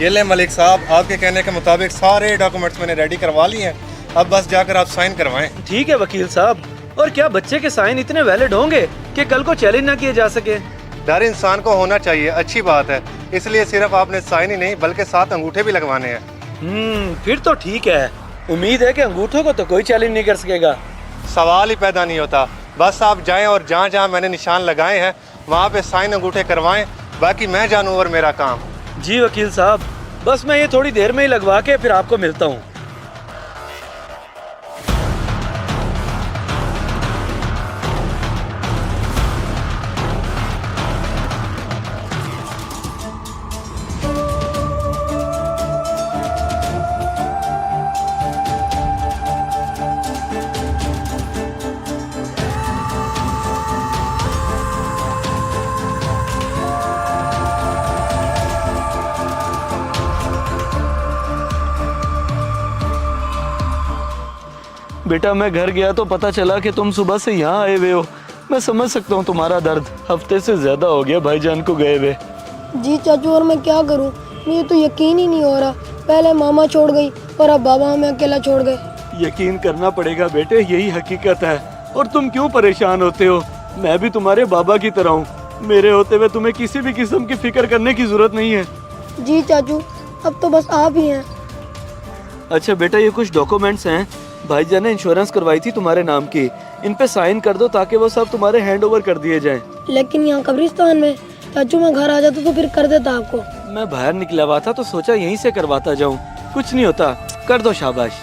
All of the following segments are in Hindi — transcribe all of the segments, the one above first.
ये ले मलिक साहब, आपके कहने के मुताबिक सारे डॉक्यूमेंट्स मैंने रेडी करवा लिए हैं। अब बस जाकर आप साइन करवाएं। ठीक है वकील साहब। और क्या बच्चे के साइन इतने वैलिड होंगे कि कल को चैलेंज ना किए जा सके? डर इंसान को होना चाहिए, अच्छी बात है। इसलिए सिर्फ आपने साइन ही नहीं बल्कि 7 अंगूठे भी लगवाने हैं। फिर तो ठीक है। उम्मीद है कि अंगूठों को तो कोई चैलेंज नहीं कर सकेगा। सवाल ही पैदा नहीं होता। बस आप जाएं और जहाँ जहाँ मैंने निशान लगाए हैं वहाँ पे साइन अंगूठे करवाएं। बाकी मैं जानूँ और मेरा काम। जी वकील साहब, बस मैं ये थोड़ी देर में ही लगवा के फिर आपको मिलता हूँ। बेटा मैं घर गया तो पता चला कि तुम सुबह से यहाँ आए हुए हो। मैं समझ सकता हूँ तुम्हारा दर्द। हफ्ते से ज्यादा हो गया भाईजान को गए हुए। जी चाचू, और मैं क्या करूँ, मुझे तो यकीन ही नहीं हो रहा। पहले मामा छोड़ गई और अब बाबा हमें अकेला छोड़ गए। यकीन करना पड़ेगा बेटे, यही हकीकत है। और तुम क्यों परेशान होते हो? मैं भी तुम्हारे बाबा की तरह हूँ। मेरे होते हुए तुम्हें किसी भी किस्म की फिक्र करने की जरूरत नहीं है। जी चाचू, अब तो बस आप ही हैं। अच्छा बेटा, ये कुछ डॉक्यूमेंट्स हैं। भाईजान ने इंश्योरेंस करवाई थी तुम्हारे नाम की। इन पे साइन कर दो ताकि वो सब तुम्हारे हैंड ओवर कर दिए जाएं। लेकिन यहाँ कब्रिस्तान में चाचू, मैं घर आ जाता तो फिर कर देता आपको। मैं बाहर निकला हुआ था तो सोचा यहीं से करवाता जाऊं। कुछ नहीं होता, कर दो, शाबाश।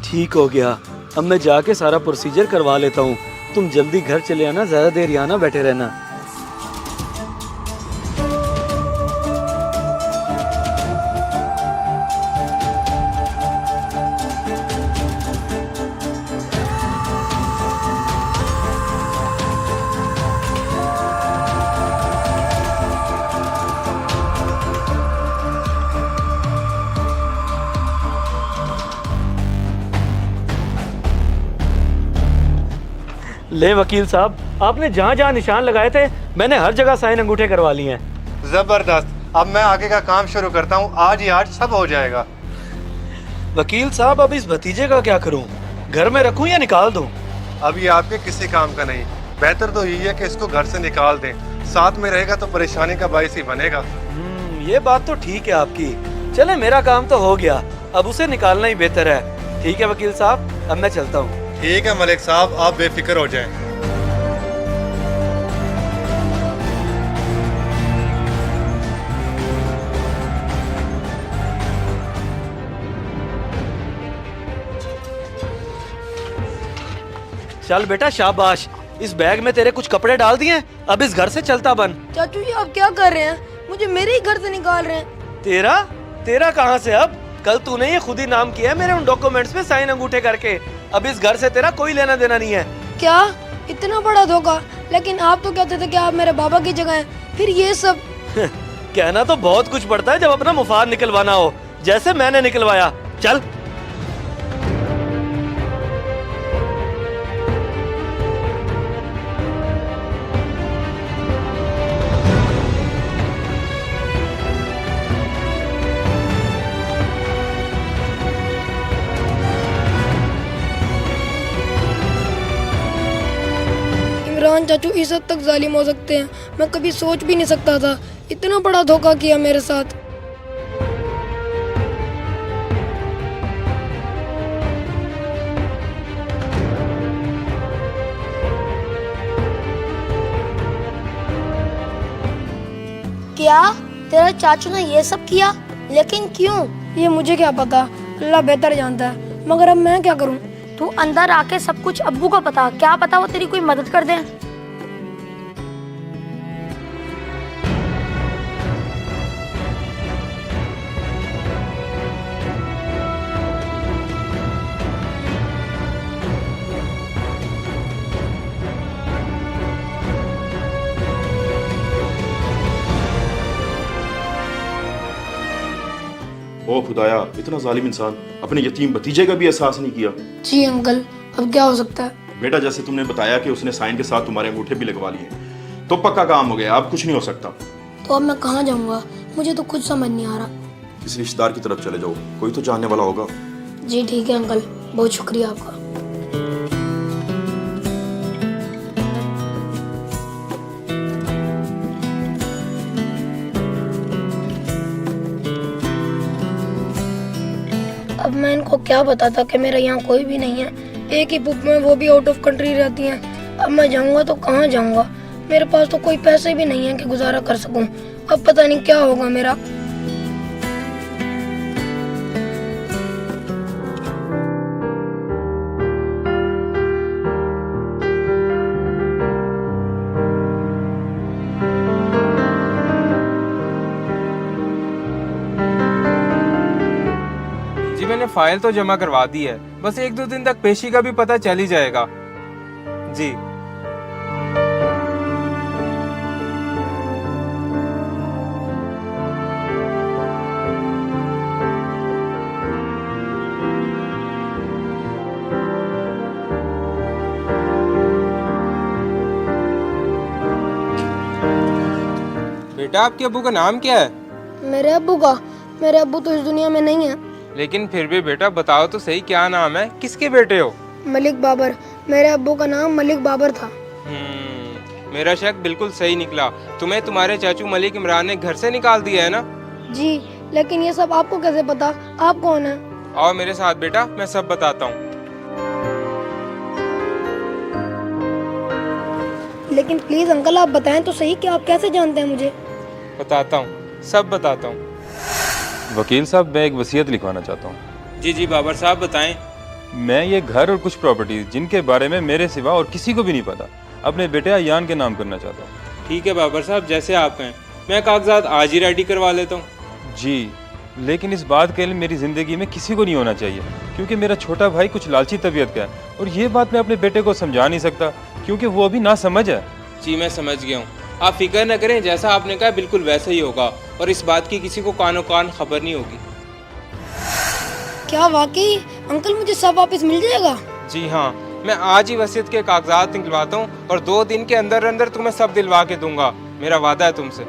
ठीक हो गया। अब मैं जाके सारा प्रोसीजर करवा लेता हूँ। तुम जल्दी घर चले आना, ज्यादा देर यहाँ ना बैठे रहना। ले वकील साहब, आपने जहाँ जहाँ निशान लगाए थे मैंने हर जगह साइन अंगूठे करवा लिए हैं। जबरदस्त। अब मैं आगे का काम शुरू करता हूँ। आज ही आज सब हो जाएगा। वकील साहब, अब इस भतीजे का क्या करूँ? घर में रखूँ या निकाल दूँ? अब ये आपके किसी काम का नहीं। बेहतर तो यही है कि इसको घर से निकाल दें। साथ में रहेगा तो परेशानी का बायस ही बनेगा। ये बात तो ठीक है आपकी। चले, मेरा काम तो हो गया, अब उसे निकालना ही बेहतर है। ठीक है वकील साहब, अब मैं चलता हूँ। ठीक है मलिक साहब, आप बेफिक्र हो जाएं। चल बेटा, शाबाश। इस बैग में तेरे कुछ कपड़े डाल दिए, अब इस घर से चलता बन। चाचू जी, आप क्या कर रहे हैं? मुझे मेरे ही घर से निकाल रहे हैं। तेरा कहाँ से? अब कल तूने ये खुद ही नाम किया है मेरे उन डॉक्यूमेंट्स में साइन अंगूठे करके। अब इस घर से तेरा कोई लेना देना नहीं है। क्या? इतना बड़ा धोखा? लेकिन आप तो कहते थे कि आप मेरे बाबा की जगह हैं। फिर ये सब? कहना तो बहुत कुछ पड़ता है जब अपना मुफाद निकलवाना हो, जैसे मैंने निकलवाया। चल। इमरान चाचू इस हद तक जालिम हो सकते हैं, मैं कभी सोच भी नहीं सकता था। इतना बड़ा धोखा किया मेरे साथ। क्या तेरा चाचू ने ये सब किया? लेकिन क्यों? ये मुझे क्या पता, अल्लाह बेहतर जानता है। मगर अब मैं क्या करूं? तू अंदर आके सब कुछ अब्बू को बता, क्या पता वो तेरी कोई मदद कर दे। खुदाया, इतना जालिम इंसान अपने यतीम भतीजे का भी एहसास नहीं किया। जी अंकल, अब क्या हो सकता है? बेटा जैसे तुमने बताया कि उसने साइन के साथ तुम्हारे अंगूठे भी लगवा लिए, तो पक्का काम हो गया, अब कुछ नहीं हो सकता। तो अब मैं कहाँ जाऊँगा? मुझे तो कुछ समझ नहीं आ रहा। किसी रिश्तेदार की तरफ चले जाओ, कोई तो जानने वाला होगा। जी ठीक है अंकल, बहुत शुक्रिया आपका। अब मैं इनको क्या बताता कि मेरा यहाँ कोई भी नहीं है। एक ही पुप में, वो भी आउट ऑफ कंट्री रहती हैं। अब मैं जाऊँगा तो कहाँ जाऊँगा? मेरे पास तो कोई पैसे भी नहीं है कि गुजारा कर सकूँ। अब पता नहीं क्या होगा मेरा। जी मैंने फाइल तो जमा करवा दी है, बस 1-2 दिन तक पेशी का भी पता चल ही जाएगा। जी बेटा, आपके अब्बू का नाम क्या है? मेरे अब्बू तो इस दुनिया में नहीं है। लेकिन फिर भी बेटा बताओ तो सही, क्या नाम है? किसके बेटे हो? मलिक बाबर। मेरे अब्बू का नाम मलिक बाबर था। मेरा शक बिल्कुल सही निकला। तुम्हें तुम्हारे चाचू मलिक इमरान ने घर से निकाल दिया है ना? जी, लेकिन ये सब आपको कैसे पता? आप कौन है? आओ मेरे साथ बेटा, मैं सब बताता हूँ। लेकिन प्लीज अंकल आप बताएं तो सही कि आप कैसे जानते हैं मुझे? बताता हूँ, सब बताता हूँ। वकील साहब, मैं एक वसीयत लिखवाना चाहता हूँ। जी जी बाबर साहब बताएं। मैं ये घर और कुछ प्रॉपर्टीज जिनके बारे में मेरे सिवा और किसी को भी नहीं पता, अपने बेटे अयान के नाम करना चाहता हूँ। ठीक है बाबर साहब, जैसे आप कहें। मैं कागजात आज ही रेडी करवा लेता हूँ। जी, लेकिन इस बात के लिए मेरी ज़िंदगी में किसी को नहीं होना चाहिए, क्योंकि मेरा छोटा भाई कुछ लालची तबीयत का है और ये बात मैं अपने बेटे को समझा नहीं सकता क्योंकि वो अभी ना समझ है। जी मैं समझ गया हूँ, आप फिक्र न करें, जैसा आपने कहा बिल्कुल वैसा ही होगा और इस बात की किसी को कानो कान खबर नहीं होगी। क्या वाकई अंकल मुझे सब वापस मिल जाएगा? जी हाँ, मैं आज ही वसीयत के कागजात निकलवाता हूँ और 2 दिन के अंदर अंदर तुम्हें सब दिलवा के दूंगा। मेरा वादा है तुमसे।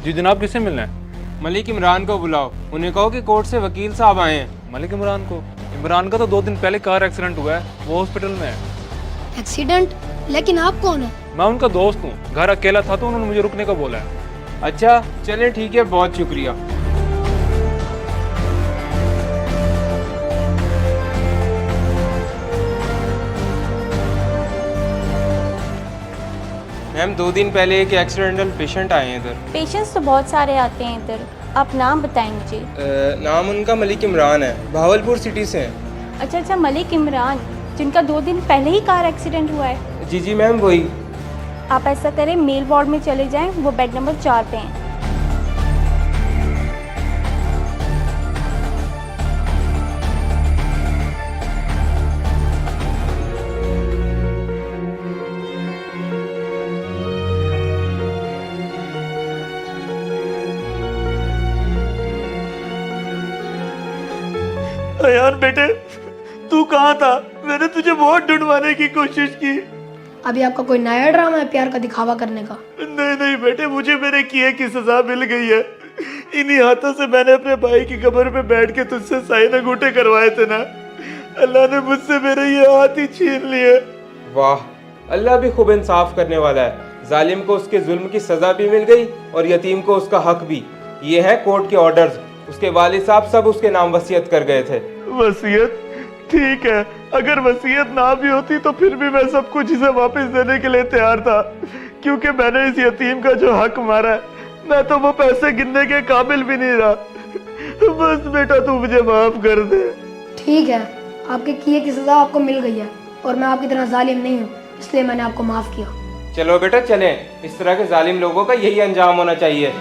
जी जनाब, किससे मिलना है? मलिक इमरान को बुलाओ, उन्हें कहो कि कोर्ट से वकील साहब आए हैं। मलिक इमरान को? इमरान का तो 2 दिन पहले कार एक्सीडेंट हुआ है, वो हॉस्पिटल में है। एक्सीडेंट? लेकिन आप कौन है? मैं उनका दोस्त हूँ, घर अकेला था तो उन्होंने मुझे रुकने का बोला है। अच्छा चलें ठीक है, बहुत शुक्रिया। मैम 2 दिन पहले एक एक्सीडेंटल पेशेंट आए हैं इधर। पेशेंट्स तो बहुत सारे आते हैं इधर, आप नाम बताएं मुझे। नाम उनका मलिक इमरान है, भावलपुर सिटी से हैं। अच्छा अच्छा, मलिक इमरान, जिनका 2 दिन पहले ही कार एक्सीडेंट हुआ है। जी जी मैम वही। आप ऐसा करें, मेल वार्ड में चले जाएं, वो बेड नंबर 4 पे हैं। अयान बेटे, तू कहाँ था? मैंने तुझे बहुत ढूंढवाने की कोशिश की। अभी आपका कोई नया ड्रामा है प्यार का दिखावा करने का? नहीं नहीं बेटे, मुझे मेरे किए की सजा मिल गई है। इन्हीं हाथों से मैंने अपने भाई की कब्र पे बैठ के तुझसे साइन अंगूठे करवाए थे ना। अल्लाह ने मुझसे मेरे ये हाथ ही छीन लिए। वाह, अल्लाह भी खूब इंसाफ करने वाला है। जालिम को उसके जुल्म की सजा भी मिल गई और यतीम को उसका हक भी। ये है कोर्ट के ऑर्डर्स। उसके वालिद साहब सब उसके नाम वसीयत कर गए थे। वसीयत? ठीक है, अगर वसीयत ना भी होती तो फिर भी मैं सब कुछ इसे वापस देने के लिए तैयार था, क्योंकि मैंने इस यतीम का जो हक मारा है, मैं तो वो पैसे गिनने के काबिल भी नहीं रहा। बस बेटा तू मुझे माफ कर दे। ठीक है, आपके किए की सजा आपको मिल गई है और मैं आपकी तरह जालिम नहीं हूँ, इसलिए मैंने आपको माफ किया। चलो बेटा चलें, इस तरह के जालिम लोगों का यही अंजाम होना चाहिए।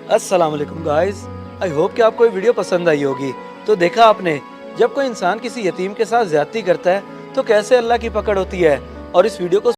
अस्सलाम वालेकुम गाइस, आई होप कि आपको ये वीडियो पसंद आई होगी। तो देखा आपने, जब कोई इंसान किसी यतीम के साथ ज्यादती करता है तो कैसे अल्लाह की पकड़ होती है। और इस वीडियो को